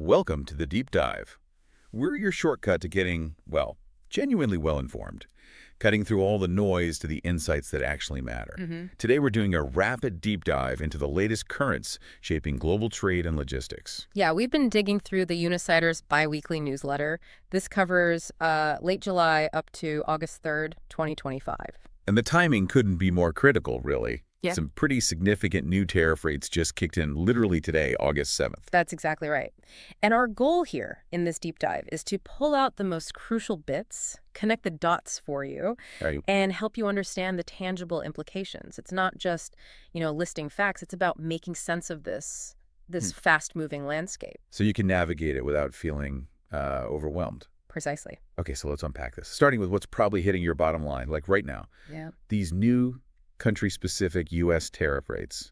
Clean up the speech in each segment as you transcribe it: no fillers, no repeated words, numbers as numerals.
Welcome to the Deep Dive. We're your shortcut to getting, well, genuinely well-informed, cutting through all the noise to the insights that actually matter. Today we're doing a rapid deep dive into the latest currents shaping global trade and logistics. Yeah, we've been digging through the UniSider's biweekly newsletter. This covers late July up to August 3rd, 2025. And the timing couldn't be more critical, really. Yeah. Some pretty significant new tariff rates just kicked in literally today, August 7th. That's exactly right. And our goal here in this deep dive is to pull out the most crucial bits, connect the dots for you, Right. and help you understand the tangible implications. It's not just, listing facts. It's about making sense of this fast-moving landscape. So you can navigate it without feeling overwhelmed. Precisely. Okay, so let's unpack this. Starting with what's probably hitting your bottom line, like right now. Yeah. These new country-specific U.S. tariff rates,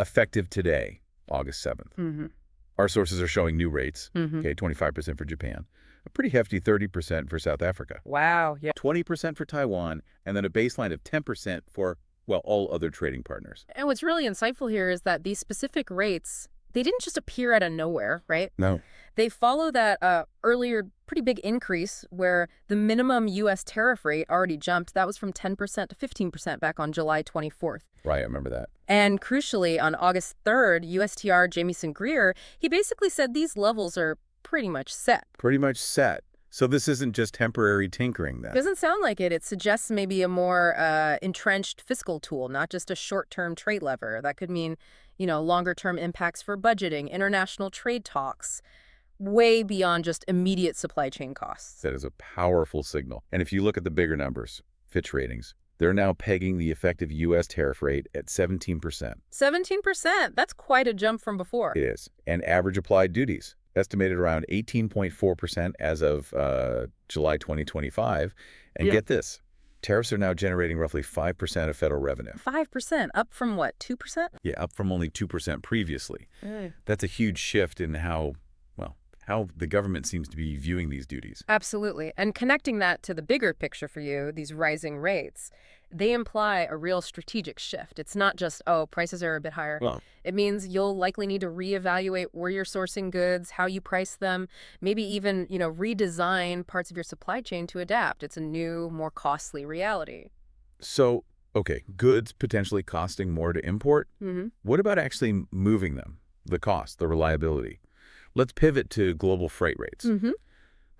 effective today, August 7th. Our sources are showing new rates, okay, 25% for Japan, a pretty hefty 30% for South Africa, Wow. Yeah. 20% for Taiwan, and then a baseline of 10% for, well, all other trading partners. And what's really insightful here is that these specific rates, they didn't just appear out of nowhere, right? No. They follow that earlier pretty big increase where the minimum U.S. tariff rate already jumped. That was from 10% to 15% back on July 24th. Right, I remember that. And crucially, on August 3rd, USTR Jamieson Greer, he basically said these levels are pretty much set. Pretty much set. So this isn't just temporary tinkering then? Doesn't sound like it. It suggests maybe a more entrenched fiscal tool, not just a short-term trade lever. That could mean, longer-term impacts for budgeting, international trade talks, way beyond just immediate supply chain costs. That is a powerful signal. And if you look at the bigger numbers, Fitch ratings, they're now pegging the effective U.S. tariff rate at 17%. 17%? That's quite a jump from before. It is. And average applied duties, estimated around 18.4% as of July 2025. And get this, tariffs are now generating roughly 5% of federal revenue. 5%, up from what, 2%? Yeah, up from only 2% previously. That's a huge shift in how the government seems to be viewing these duties. Absolutely. And connecting that to the bigger picture for you, these rising rates, they imply a real strategic shift. It's not just, prices are a bit higher. Well, it means you'll likely need to reevaluate where you're sourcing goods, how you price them, maybe even, redesign parts of your supply chain to adapt. It's a new, more costly reality. so, okay, goods potentially costing more to import. What about actually moving them? The cost, the reliability. Let's pivot to global freight rates.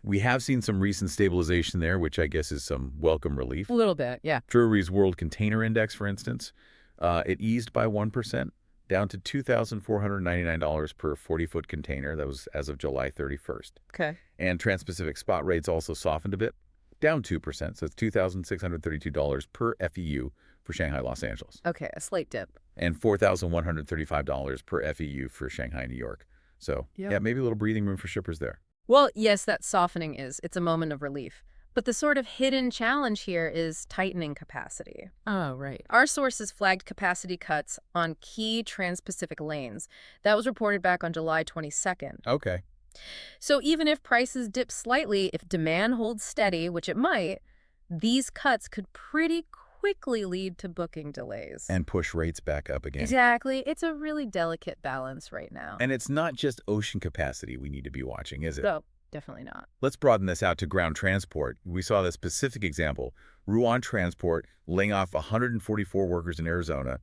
We have seen some recent stabilization there, which I guess is some welcome relief. A little bit, yeah. Drewry's World Container Index, for instance, it eased by 1%, down to $2,499 per 40-foot container. That was as of July 31st. Okay. And Trans-Pacific spot rates also softened a bit, down 2%, so it's $2,632 per FEU for Shanghai, Los Angeles. Okay, a slight dip. And $4,135 per FEU for Shanghai, New York. So, yeah, maybe a little breathing room for shippers there. Well, yes, that softening it's a moment of relief. But the sort of hidden challenge here is tightening capacity. Oh, right. Our sources flagged capacity cuts on key trans-Pacific lanes. That was reported back on July 22nd. Okay. So even if prices dip slightly, if demand holds steady, which it might, these cuts could pretty quickly lead to booking delays. And push rates back up again. Exactly. It's a really delicate balance right now. And it's not just ocean capacity we need to be watching, is it? No, definitely not. Let's broaden this out to ground transport. We saw the specific example, Ruan Transport laying off 144 workers in Arizona.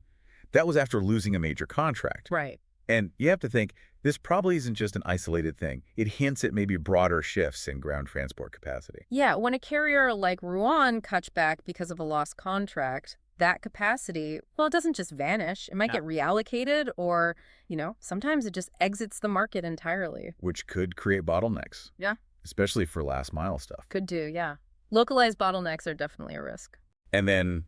That was after losing a major contract. Right. And you have to think, this probably isn't just an isolated thing. It hints at maybe broader shifts in ground transport capacity. Yeah, when a carrier like Ruan cuts back because of a lost contract, that capacity, well, it doesn't just vanish. It might get reallocated or, sometimes it just exits the market entirely. Which could create bottlenecks. Yeah. Especially for last mile stuff. Could do, yeah. Localized bottlenecks are definitely a risk. And then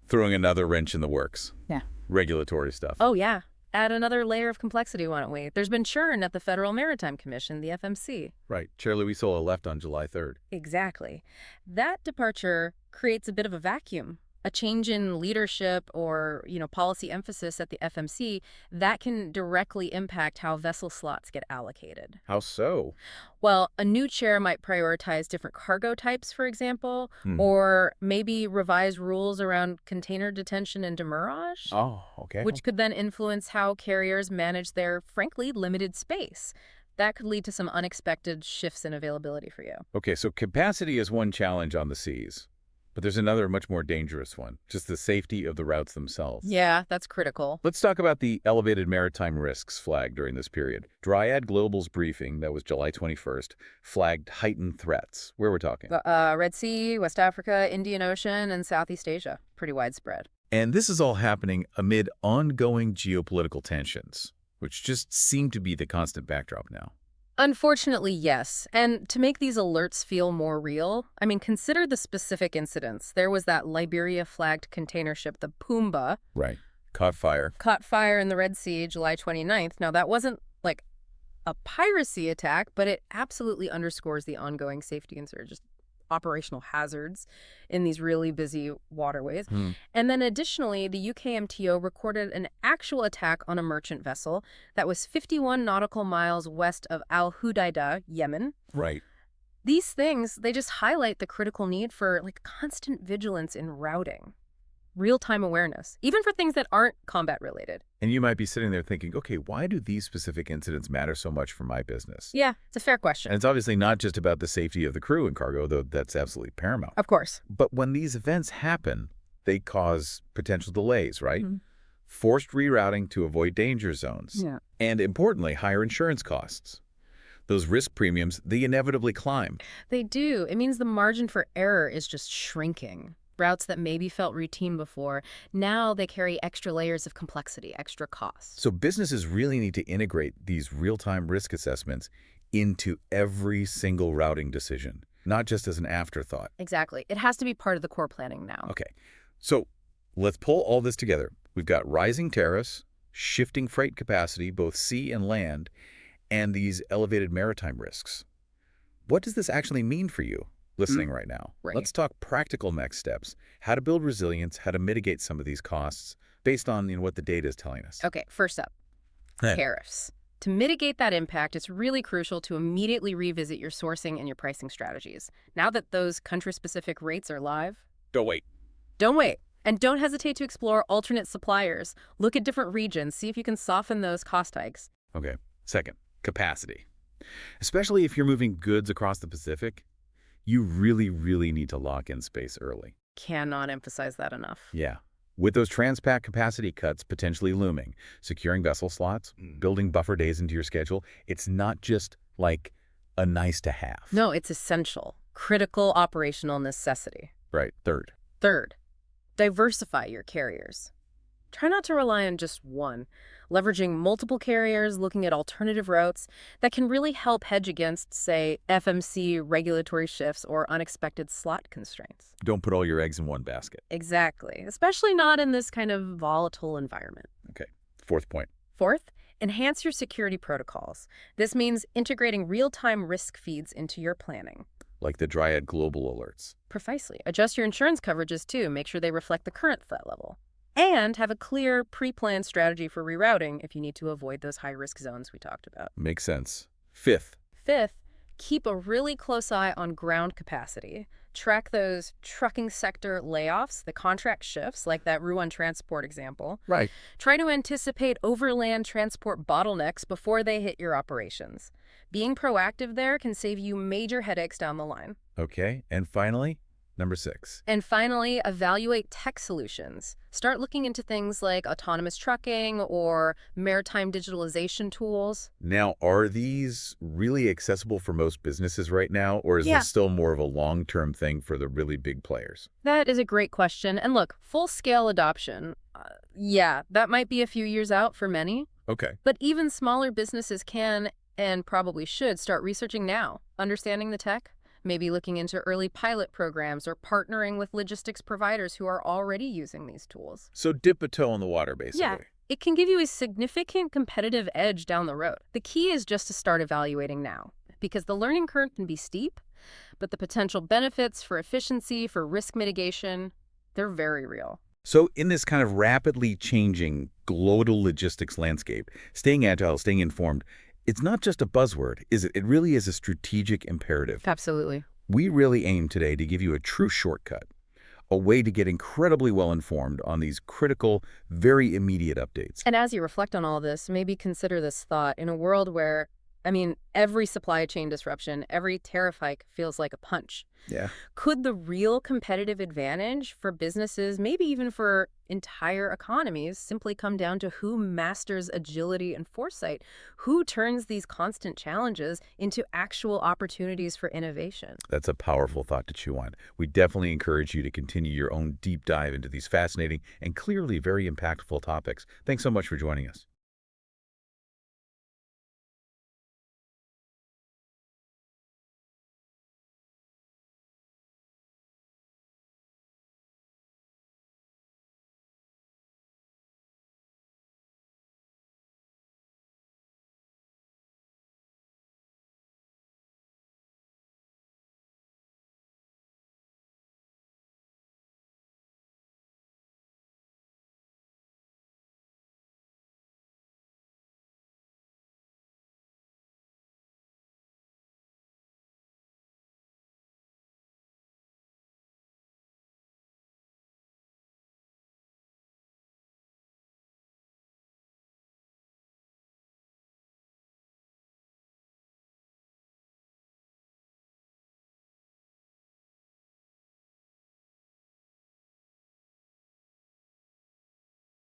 throwing another wrench in the works. Yeah. Regulatory stuff. Oh, yeah. Add another layer of complexity, why don't we? There's been churn at the Federal Maritime Commission, the FMC. Right. Chair Louis Sola left on July 3rd. Exactly. That departure creates a bit of a vacuum. A change in leadership or, policy emphasis at the FMC, that can directly impact how vessel slots get allocated. How so? Well, a new chair might prioritize different cargo types, for example, or maybe revise rules around container detention and demurrage. Oh, okay. Which could then influence how carriers manage their, frankly, limited space. That could lead to some unexpected shifts in availability for you. Okay, so capacity is one challenge on the seas, but there's another much more dangerous one, just the safety of the routes themselves. Yeah, that's critical. Let's talk about the elevated maritime risks flagged during this period. Dryad Global's briefing, that was July 21st, flagged heightened threats. Where we're talking? Red Sea, West Africa, Indian Ocean, and Southeast Asia. Pretty widespread. And this is all happening amid ongoing geopolitical tensions, which just seem to be the constant backdrop now. Unfortunately, yes. And to make these alerts feel more real, I mean, consider the specific incidents. There was that Liberia-flagged container ship, the Pumbaa. Right. Caught fire. Caught fire in the Red Sea, July 29th. Now, that wasn't like a piracy attack, but it absolutely underscores the ongoing safety concerns, just operational hazards in these really busy waterways. And then additionally, the UKMTO recorded an actual attack on a merchant vessel that was 51 nautical miles west of Al Hudaydah, Yemen. Right. These things, they just highlight the critical need for like constant vigilance in routing, real-time awareness, even for things that aren't combat related. And you might be sitting there thinking, okay, why do these specific incidents matter so much for my business? Yeah, it's a fair question. And it's obviously not just about the safety of the crew and cargo, though that's absolutely paramount. Of course. But when these events happen, they cause potential delays, right? Forced rerouting to avoid danger zones. Yeah. And importantly, higher insurance costs. Those risk premiums, they inevitably climb. They do. It means the margin for error is just shrinking. Routes that maybe felt routine before, now they carry extra layers of complexity, extra costs. So businesses really need to integrate these real-time risk assessments into every single routing decision, not just as an afterthought. Exactly. It has to be part of the core planning now. Okay, so let's pull all this together. We've got rising tariffs, shifting freight capacity, both sea and land, and these elevated maritime risks. What does this actually mean for you listening right now? Right. Let's talk practical next steps, how to build resilience, how to mitigate some of these costs based on what the data is telling us. Okay, first up, tariffs. To mitigate that impact, it's really crucial to immediately revisit your sourcing and your pricing strategies. Now that those country-specific rates are live, Don't wait. don't wait. And don't hesitate to explore alternate suppliers. Look at different regions, see if you can soften those cost hikes. Okay, second, capacity. Especially if you're moving goods across the Pacific, you really, really need to lock in space early. Cannot emphasize that enough. Yeah. With those transpac capacity cuts potentially looming, securing vessel slots, building buffer days into your schedule, it's not just like a nice to have. No, it's essential. Critical operational necessity. Right. Third, diversify your carriers. Try not to rely on just one. Leveraging multiple carriers, looking at alternative routes that can really help hedge against, say, FMC regulatory shifts or unexpected slot constraints. Don't put all your eggs in one basket. Exactly, especially not in this kind of volatile environment. Okay. Fourth point. Fourth, enhance your security protocols. This means integrating real-time risk feeds into your planning. Like the Dryad Global alerts. Precisely. Adjust your insurance coverages, too. Make sure they reflect the current threat level. And have a clear, pre-planned strategy for rerouting if you need to avoid those high-risk zones we talked about. Makes sense. Fifth, keep a really close eye on ground capacity. Track those trucking sector layoffs, the contract shifts, like that Rouen Transport example. Right. Try to anticipate overland transport bottlenecks before they hit your operations. Being proactive there can save you major headaches down the line. Okay. And finally, number 6. And finally, evaluate tech solutions. Start looking into things like autonomous trucking or maritime digitalization tools. Now, are these really accessible for most businesses right now, or is this still more of a long-term thing for the really big players? That is a great question. And look, full-scale adoption, that might be a few years out for many. Okay. But even smaller businesses can and probably should start researching now, understanding the tech, maybe looking into early pilot programs or partnering with logistics providers who are already using these tools. So dip a toe in the water, basically. Yeah, it can give you a significant competitive edge down the road. The key is just to start evaluating now, because the learning curve can be steep, but the potential benefits for efficiency, for risk mitigation, they're very real. So in this kind of rapidly changing global logistics landscape, staying agile, staying informed, it's not just a buzzword, is it? It really is a strategic imperative. Absolutely. We really aim today to give you a true shortcut, a way to get incredibly well informed on these critical, very immediate updates. And as you reflect on all this, maybe consider this thought. In a world where I mean, every supply chain disruption, every tariff hike feels like a punch. Yeah. Could the real competitive advantage for businesses, maybe even for entire economies, simply come down to who masters agility and foresight? Who turns these constant challenges into actual opportunities for innovation? That's a powerful thought to chew on. We definitely encourage you to continue your own deep dive into these fascinating and clearly very impactful topics. Thanks so much for joining us.